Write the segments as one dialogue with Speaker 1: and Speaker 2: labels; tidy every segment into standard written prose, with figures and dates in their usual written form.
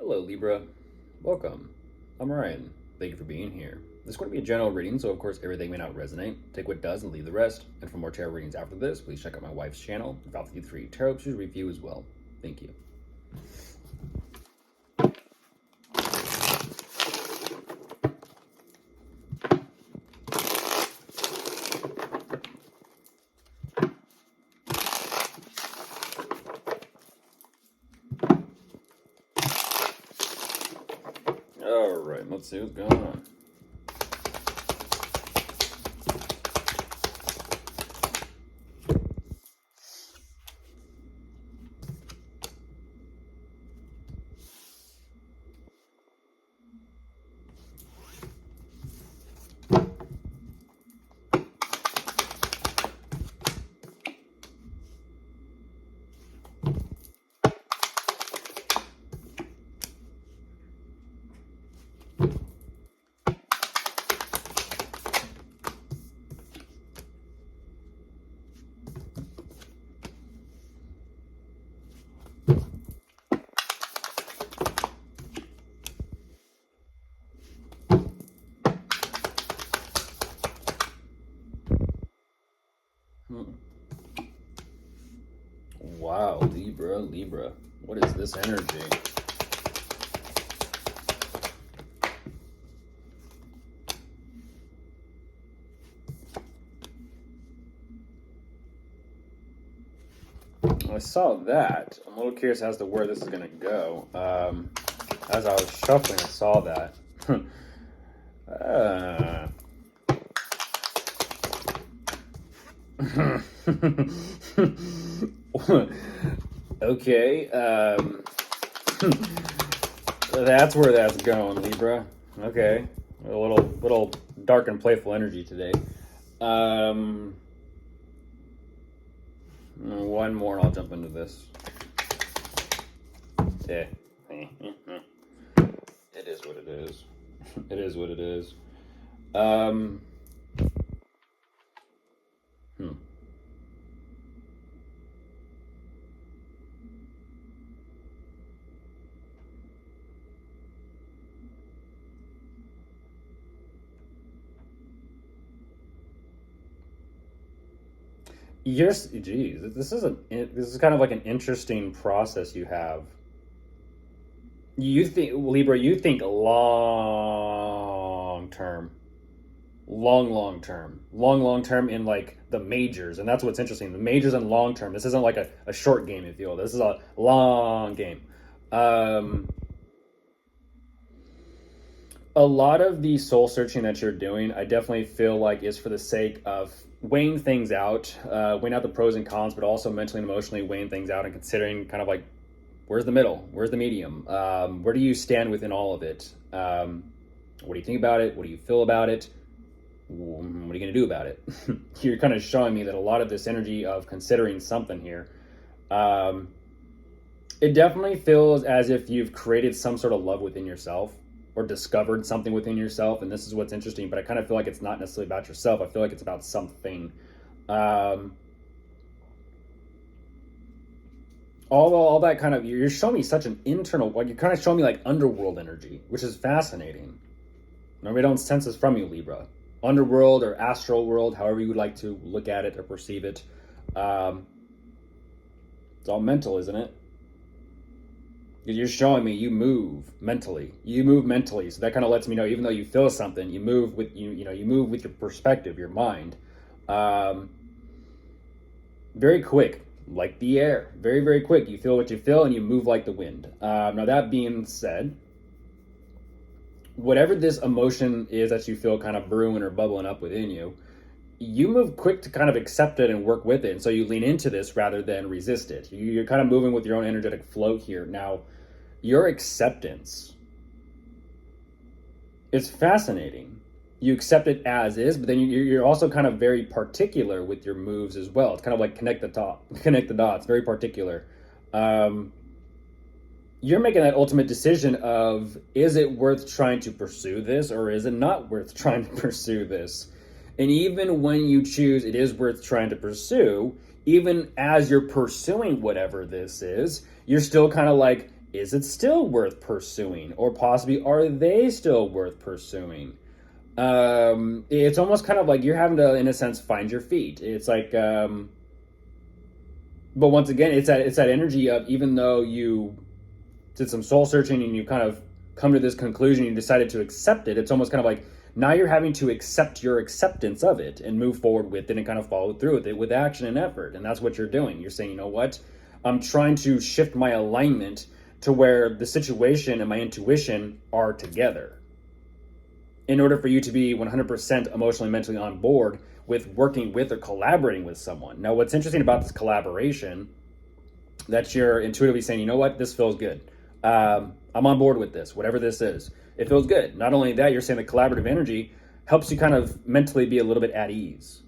Speaker 1: Hello Libra, welcome. I'm Ryan. Thank you for being here. This is going to be a general reading, so of course everything may not resonate. Take what does and leave the rest. And for more tarot readings after this, please check out my wife's channel, Val53 Tarot Pictures Review as well. Thank you. All right, let's see what's going on. Wow, Libra. What is this energy? I saw that. I'm a little curious as to where this is going to go. As I was shuffling, I saw that. Okay. That's where that's going, Libra. Okay. A little dark and playful energy today. One more and I'll jump into this. Yeah. It is what it is. It is what it is. Yes, geez, this is kind of like an interesting process you have. You think, Libra, you think long term, long term in like the majors, and that's what's interesting. The majors and long term. This isn't like a short game, if you will. This is a long game. A lot of the soul searching that you're doing, I definitely feel like is for the sake of weighing things out, weighing out the pros and cons, but also mentally and emotionally weighing things out and considering kind of like, where's the middle? Where's the medium? Where do you stand within all of it? What do you think about it? What do you feel about it? What are you going to do about it? You're kind of showing me that a lot of this energy of considering something here, it definitely feels as if you've created some sort of love within yourself or discovered something within yourself. And this is what's interesting, but I kind of feel like it's not necessarily about yourself. I feel like it's about something. All that kind of, you're showing me such an internal, like you're kind of showing me like underworld energy, which is fascinating. Now, we don't sense this from you, Libra. Underworld or astral world, however you would like to look at it or perceive it. It's all mental, isn't it? You're showing me you move mentally. You move mentally, so that kind of lets me know, even though you feel something, you move with you move with your perspective, your mind. Very quick, like the air. Very quick. You feel what you feel, and you move like the wind. Now that being said, whatever this emotion is that you feel kind of brewing or bubbling up within you, you move quick to kind of accept it and work with it. And so you lean into this rather than resist it. You're kind of moving with your own energetic flow here. Now, your acceptance is fascinating. You accept it as is, but then you're also kind of very particular with your moves as well. It's kind of like connect the dots, very particular. You're making that ultimate decision of, is it worth trying to pursue this or is it not worth trying to pursue this? And even when you choose it is worth trying to pursue, even as you're pursuing whatever this is, you're still kind of like is it still worth pursuing? Or possibly, are they still worth pursuing? It's almost kind of like you're having to, in a sense, find your feet. It's like, but once again, it's that energy of, even though you did some soul searching and you kind of come to this conclusion, you decided to accept it. It's almost kind of like now you're having to accept your acceptance of it and move forward with it and kind of follow through with it with action and effort. And that's what you're doing. You're saying, you know what? I'm trying to shift my alignment to where the situation and my intuition are together, in order for you to be 100% emotionally, mentally on board with working with or collaborating with someone. Now, what's interesting about this collaboration, that you're intuitively saying, you know what, this feels good. I'm on board with this, whatever this is. It feels good. Not only that, you're saying the collaborative energy helps you kind of mentally be a little bit at ease.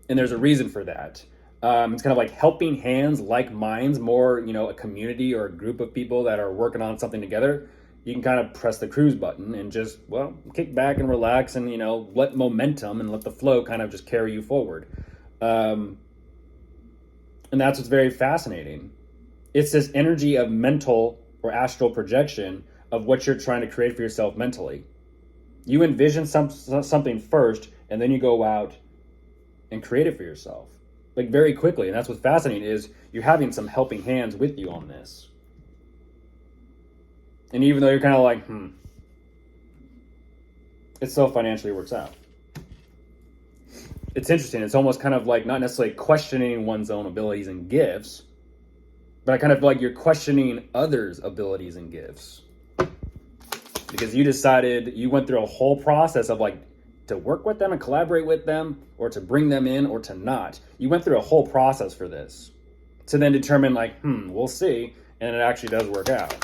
Speaker 1: And there's a reason for that. It's kind of like helping hands, like minds, more, a community or a group of people that are working on something together. You can kind of press the cruise button and just, kick back and relax and, let momentum and let the flow kind of just carry you forward. And that's what's very fascinating. It's this energy of mental or astral projection of what you're trying to create for yourself mentally. You envision something first, and then you go out and create it for yourself, like very quickly. And that's what's fascinating, is you're having some helping hands with you on this. And even though you're kind of like, it still financially works out. It's interesting. It's almost kind of like not necessarily questioning one's own abilities and gifts, but I kind of feel like you're questioning others' abilities and gifts. Because you went through a whole process of like, to work with them and collaborate with them, or to bring them in, or to not. You went through a whole process for this, to then determine like, we'll see. And it actually does work out.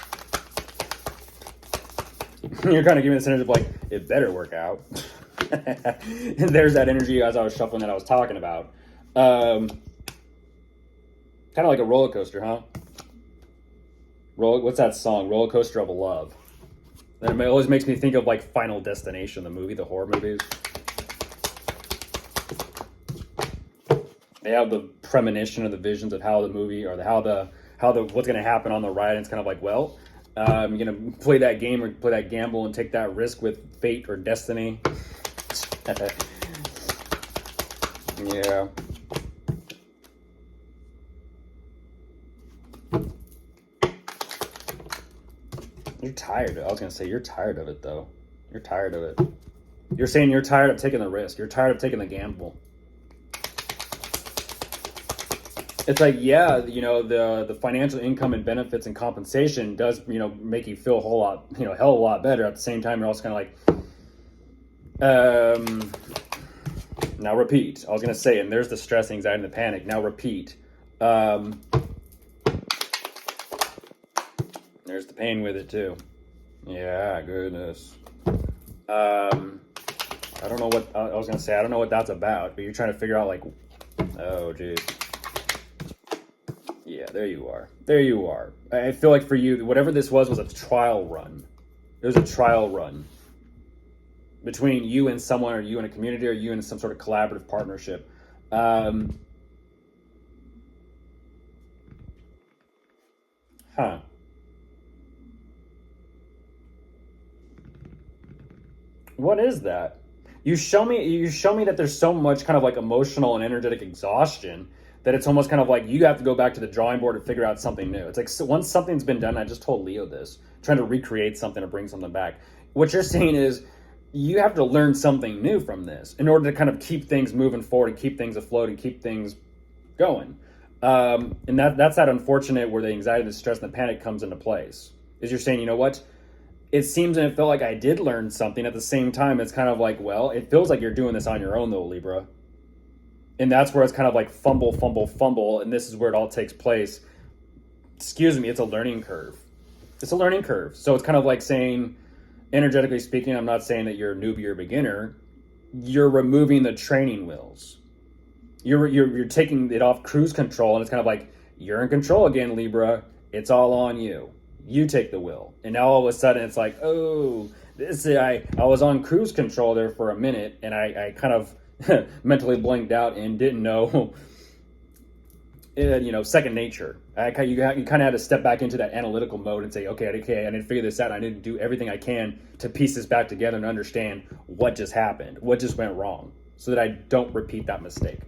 Speaker 1: You're kind of giving this energy of like, it better work out. And there's that energy as I was shuffling that I was talking about. Kind of like a roller coaster, huh? What's that song? Roller Coaster of Love. That always makes me think of like Final Destination, the movie, the horror movies. They have the premonition or the visions of how the movie, or what's going to happen on the ride. And it's kind of like, you're going to play that game or play that gamble and take that risk with fate or destiny. Yeah. You're tired. I was going to say, you're tired of it, though. You're tired of it. You're saying you're tired of taking the risk. You're tired of taking the gamble. It's like, the financial income and benefits and compensation does, make you feel a hell of a lot better. At the same time, you're also kind of like, now repeat. I was going to say, and there's the stress, anxiety, and the panic. Now repeat. There's the pain with it too. Yeah, goodness. I don't know what I was gonna say. I don't know what that's about, but you're trying to figure out like, oh geez. Yeah, there you are. There you are. I feel like for you, whatever this was a trial run. It was a trial run between you and someone, or you and a community, or you and some sort of collaborative partnership. What is that? You show me that there's so much kind of like emotional and energetic exhaustion that it's almost kind of like you have to go back to the drawing board and figure out something new. It's like, once something's been done, I just told Leo this, trying to recreate something or bring something back. What you're saying is you have to learn something new from this in order to kind of keep things moving forward and keep things afloat and keep things going. And that's that unfortunate where the anxiety, the stress, and the panic comes into place. Is you're saying, you know what? It seems and it felt like I did learn something. At the same time, it's kind of like, it feels like you're doing this on your own though, Libra. And that's where it's kind of like fumble, and this is where it all takes place. Excuse me, it's a learning curve. It's a learning curve. So it's kind of like saying, energetically speaking, I'm not saying that you're a newbie or a beginner. You're removing the training wheels. You're taking it off cruise control, and it's kind of like, you're in control again, Libra. It's all on you. You take the wheel. And now all of a sudden it's like, I was on cruise control there for a minute, and I kind of mentally blanked out and didn't know second nature. You kind of had to step back into that analytical mode and say, okay, I need to figure this out. I need to do everything I can to piece this back together and understand what just happened, what just went wrong, so that I don't repeat that mistake.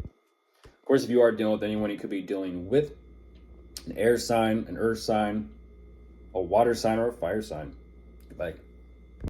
Speaker 1: Of course, if you are dealing with anyone, you could be dealing with an air sign, an earth sign, a water sign, or a fire sign. Goodbye.